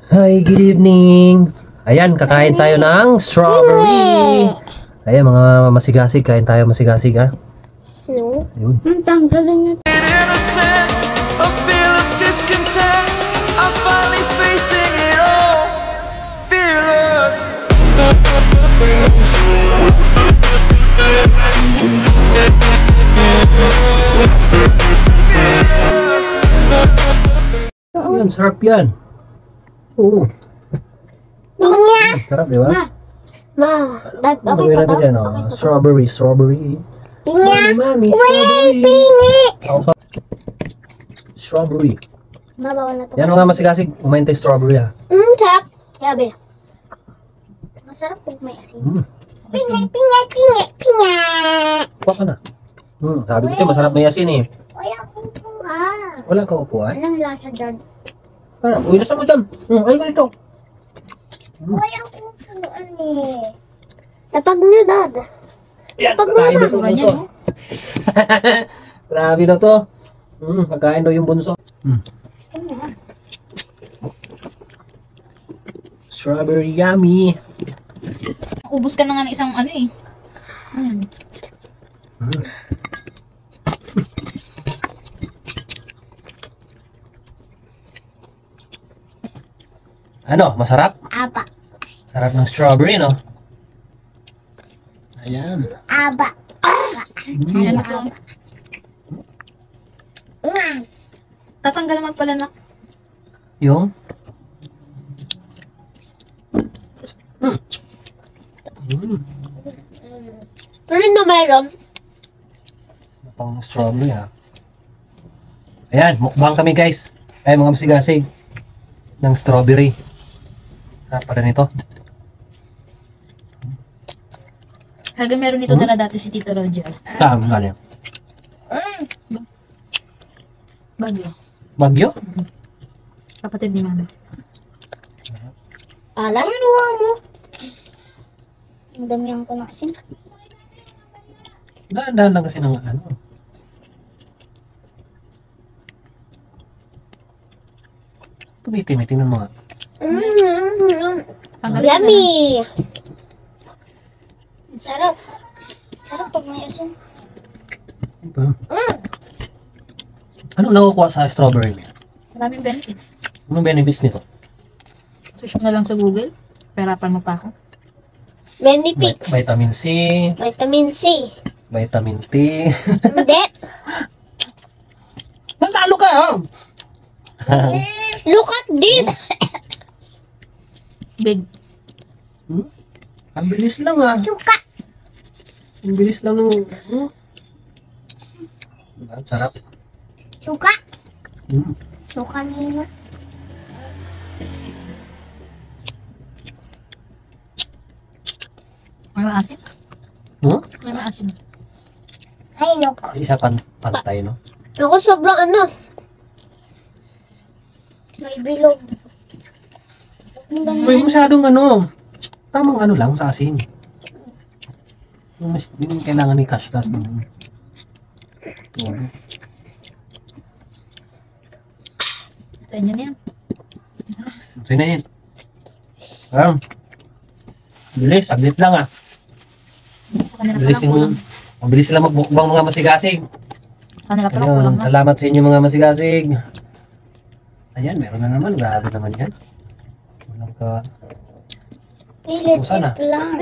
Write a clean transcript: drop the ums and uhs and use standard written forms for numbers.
Hi, good evening. Ayan, kakain tayo ng strawberry. Ayan, mga masigasig. Kain tayo masigasig, ha? Yun. Ang tanggalin niya. Yan, sarap yan. Oo. Sarap, di ba? Ma, dad, Ano okay pa natin to? yan, oh? Strawberry. Pinya! Mami, Uy, pingi! Strawberry. Mabawal na to. Yan mga masigasig. Umayin tayo strawberry, ha? Sarap. Yabe. Masarap pag may asin. Pinya! Kuha ka na. Sabi ko siya, masarap may asin, eh. Wala akong tuwa. Wala ka upuan? Anong lasa dyan? Parang, uy, nasa mo dyan. Ayun ka dito. Wala akong tuwaan eh. Tapag niyo, dad. Yan, Pag kakain na ito, mama. bunso. Grabe na to. Kakain daw yung bunso. Strawberry yummy. Ubus ka na nga ng isang ano eh. Ano, masarap? Aba. Sarap ng strawberry, no? Ayan. Aba. Ayan ito. Tatanggal naman pala na. Yung? Ano na mayroon? Pang strawberry, ha? Ayan, mukbang kami, guys. Ay, mga masigasig. Ng strawberry. Sarap pa rin ito. Hanggang meron nito dala dati si Tito Roger. Saan galing? Bagyo. Bagyo? Kapatid ni Mama. Alam? Ano mo? Ang damihan ko na asin. Dahan-dahan lang kasi ng ano. Tumiti-miti ng mga. Tanggalin Yummy! Sarap. Sarap pag may asin. Ano nakukuha sa strawberry? Maraming benefits. Anong benefits nito? Search mo na lang sa Google. Perapan mo pa ako. Benefits. Vitamin C, Vitamin C. vitamin T. Hindi. Nagtalo ka, ha? Look at this! Big. Ang bilis lang, ha? Suka. Ang bilis lang ng... Ang sarap. Suka. Suka nila. May maasim? Huh? May maasim. Ay, look. Isa pantay, no? Ako sobrang ano. May bilog. May masyadong ano. Tamang ano lang sa asin. Hindi kailangan ni cash-cash. Sa inyo na yan. Sino yun? Bilis, saglit lang, ah. Sa kanila pa Bilis lang yung... kulang. Mabilis sila magbukbang mga masigasig. Sa kanila pa lang Ayun, kulang na. salamat sa inyo mga masigasig. Ayan, meron na naman. Grabe naman yan. Walang ka... Pilit Busan, ah. lang.